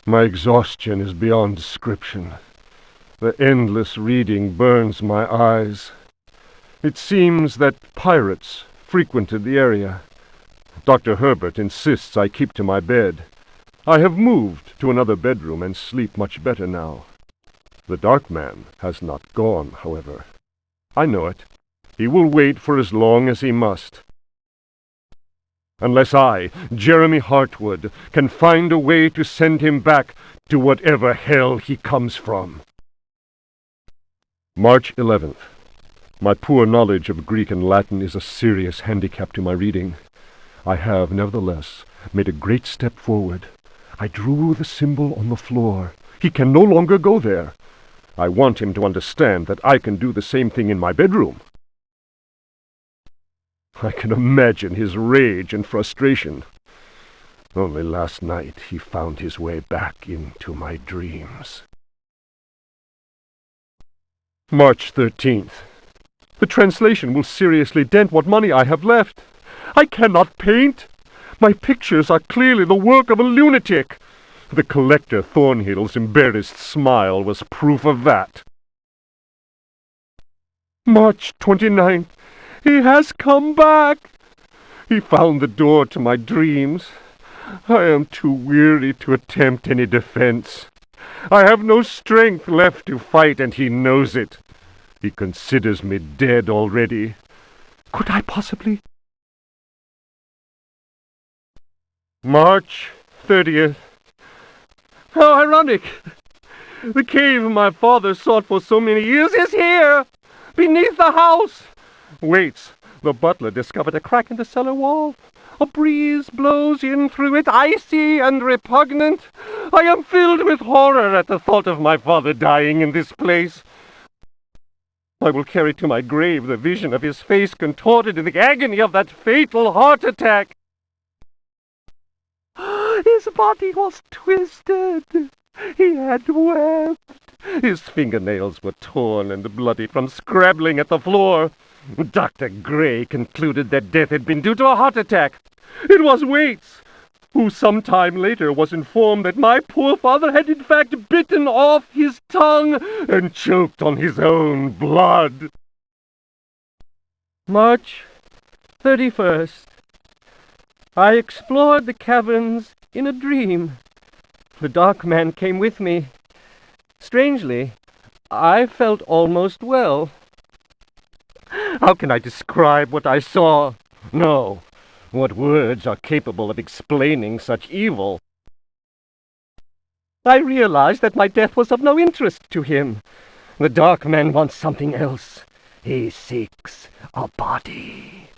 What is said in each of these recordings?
My exhaustion is beyond description. The endless reading burns my eyes. It seems that pirates frequented the area. Dr. Herbert insists I keep to my bed. I have moved to another bedroom and sleep much better now. The dark man has not gone, however. I know it. He will wait for as long as he must. Unless I, Jeremy Hartwood, can find a way to send him back to whatever hell he comes from. March 11th. My poor knowledge of Greek and Latin is a serious handicap to my reading. I have, nevertheless, made a great step forward. I drew the symbol on the floor. He can no longer go there. I want him to understand that I can do the same thing in my bedroom. I can imagine his rage and frustration. Only last night he found his way back into my dreams. March 13th. The translation will seriously dent what money I have left. I cannot paint. My pictures are clearly the work of a lunatic. The collector Thornhill's embarrassed smile was proof of that. March 29th. He has come back. He found the door to my dreams. I am too weary to attempt any defense. I have no strength left to fight, and he knows it. He considers me dead already. Could I possibly? March 30th. How ironic! The cave my father sought for so many years is here, beneath the house. Wait, the butler discovered a crack in the cellar wall. A breeze blows in through it, icy and repugnant. I am filled with horror at the thought of my father dying in this place. I will carry to my grave the vision of his face contorted in the agony of that fatal heart attack. His body was twisted. He had wept. His fingernails were torn and bloody from scrabbling at the floor. Dr. Gray concluded that death had been due to a heart attack. It was Waits, who some time later was informed that my poor father had in fact bitten off his tongue and choked on his own blood. March 31st. I explored the caverns in a dream. The dark man came with me. Strangely, I felt almost well. How can I describe what I saw? No, what words are capable of explaining such evil? I realized that my death was of no interest to him. The dark man wants something else. He seeks a body.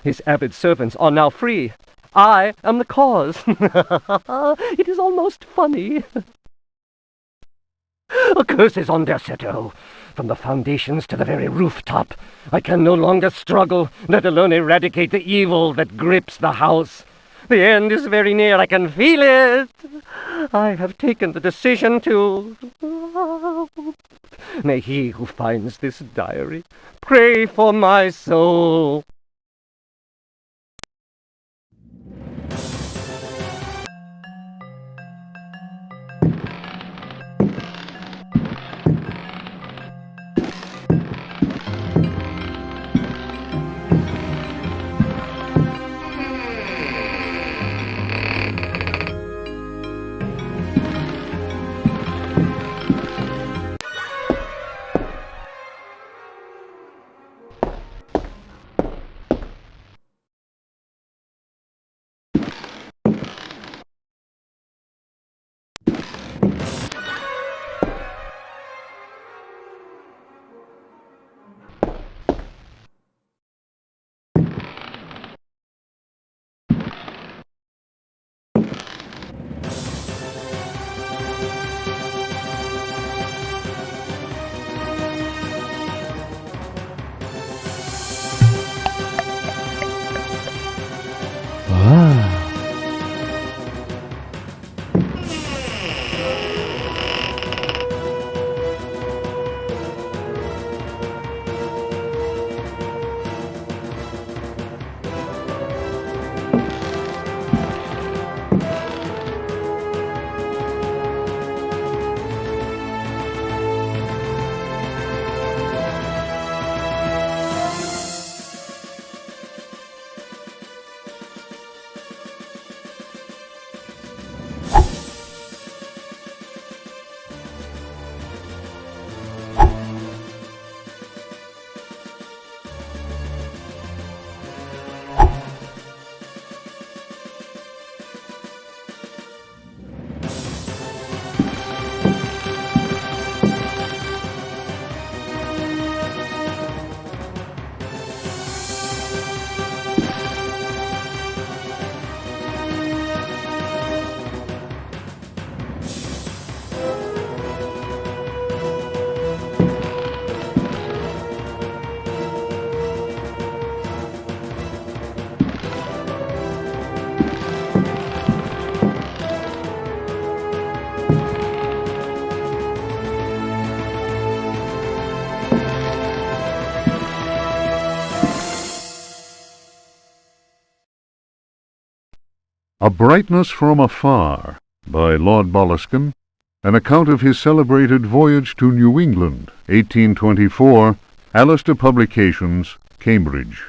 His avid servants are now free. I am the cause. It is almost funny. A curse is on Derceto. From the foundations to the very rooftop, I can no longer struggle, let alone eradicate the evil that grips the house. The end is very near, I can feel it. I have taken the decision to... May he who finds this diary pray for my soul. A Brightness from Afar, by Lord Boleskine, an account of his celebrated voyage to New England, 1824, Alistair Publications, Cambridge.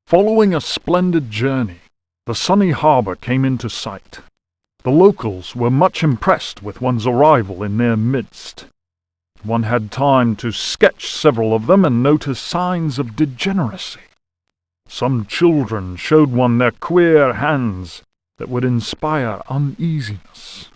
Following a splendid journey, the sunny harbour came into sight. The locals were much impressed with one's arrival in their midst. One had time to sketch several of them and notice signs of degeneracy. Some children showed one their queer hands that would inspire uneasiness.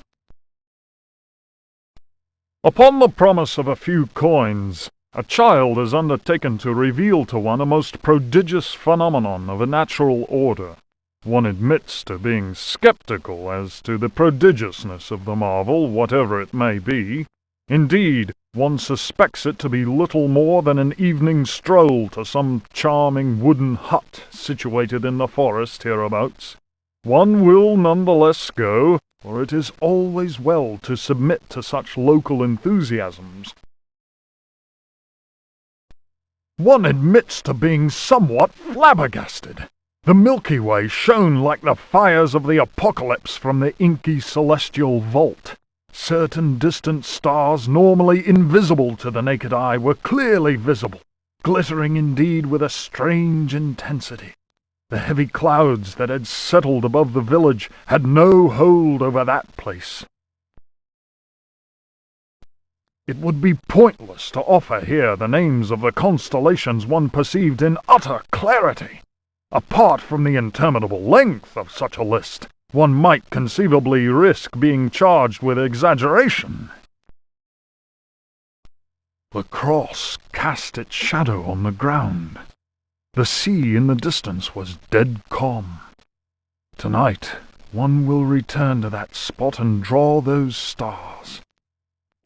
Upon the promise of a few coins, a child has undertaken to reveal to one a most prodigious phenomenon of a natural order. One admits to being skeptical as to the prodigiousness of the marvel, whatever it may be. Indeed, one suspects it to be little more than an evening stroll to some charming wooden hut situated in the forest hereabouts. One will none the less go, for it is always well to submit to such local enthusiasms. One admits to being somewhat flabbergasted. The Milky Way shone like the fires of the apocalypse from the inky celestial vault. Certain distant stars, normally invisible to the naked eye, were clearly visible, glittering indeed with a strange intensity. The heavy clouds that had settled above the village had no hold over that place. It would be pointless to offer here the names of the constellations one perceived in utter clarity. Apart from the interminable length of such a list, one might conceivably risk being charged with exaggeration. The cross cast its shadow on the ground. The sea in the distance was dead calm. Tonight, one will return to that spot and draw those stars.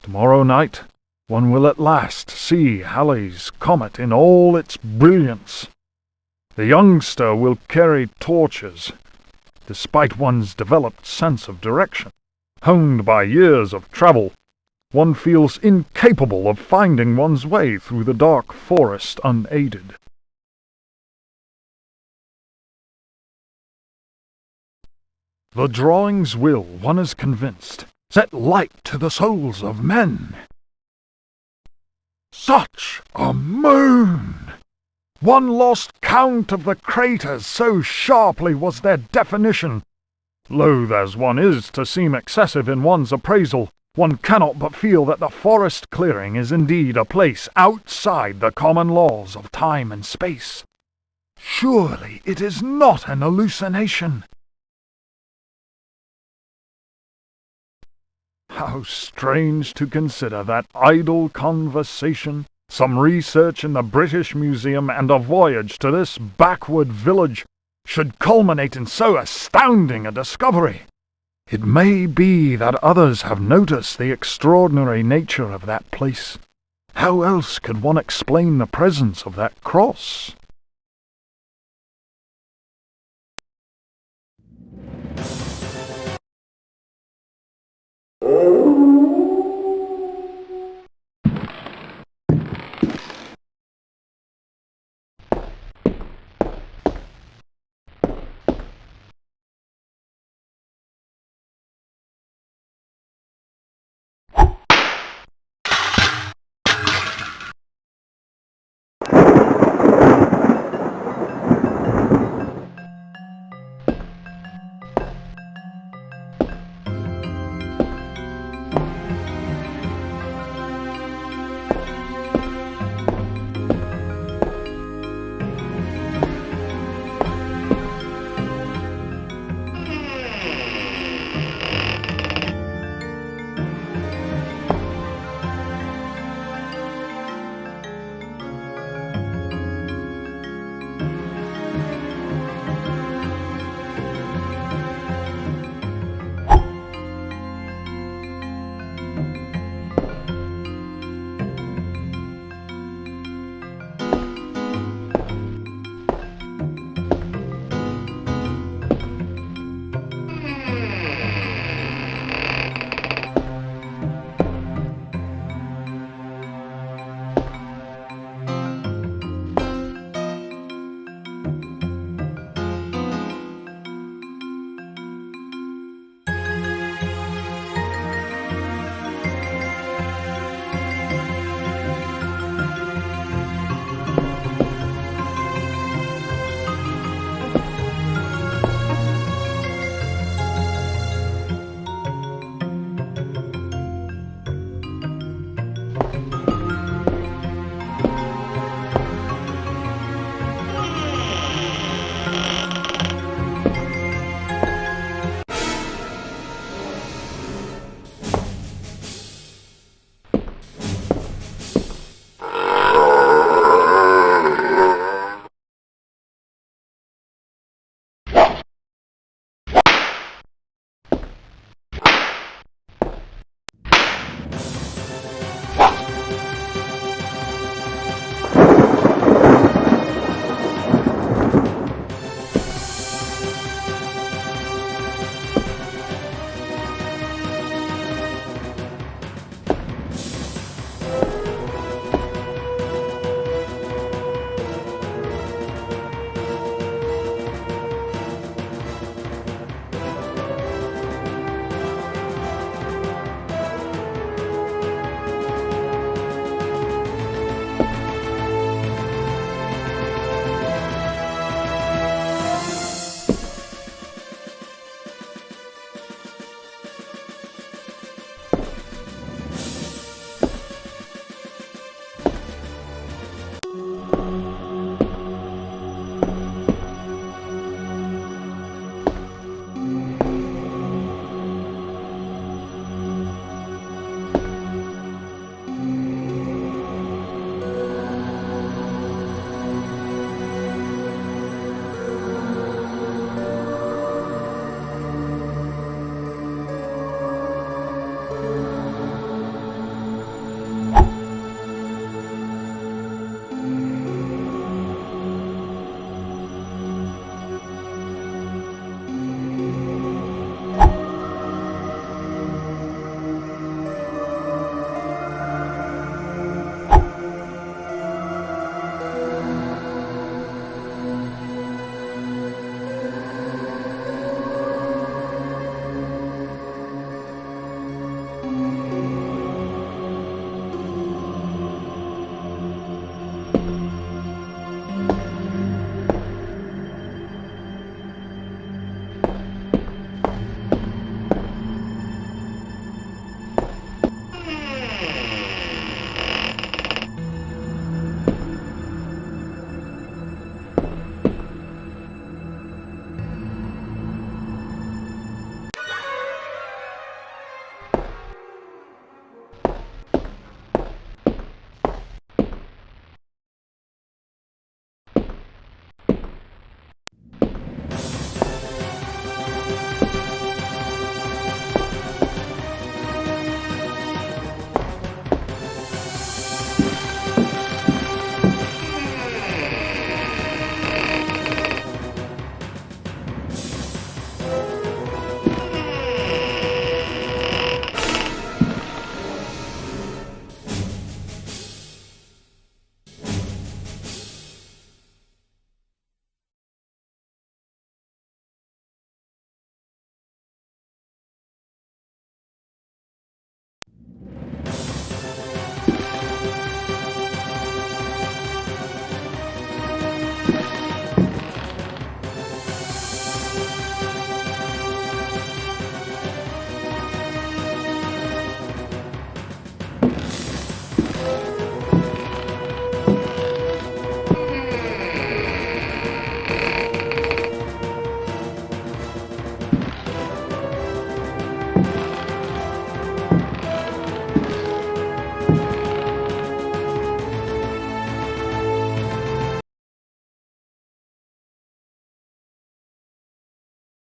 Tomorrow night, one will at last see Halley's comet in all its brilliance. The youngster will carry torches, despite one's developed sense of direction. Honed by years of travel, one feels incapable of finding one's way through the dark forest unaided. The drawings will, one is convinced, set light to the souls of men. Such a moon! One lost count of the craters, so sharply was their definition. Loath as one is to seem excessive in one's appraisal, one cannot but feel that the forest clearing is indeed a place outside the common laws of time and space. Surely it is not an hallucination. How strange to consider that idle conversation, some research in the British Museum, and a voyage to this backward village should culminate in so astounding a discovery. It may be that others have noticed the extraordinary nature of that place. How else could one explain the presence of that cross?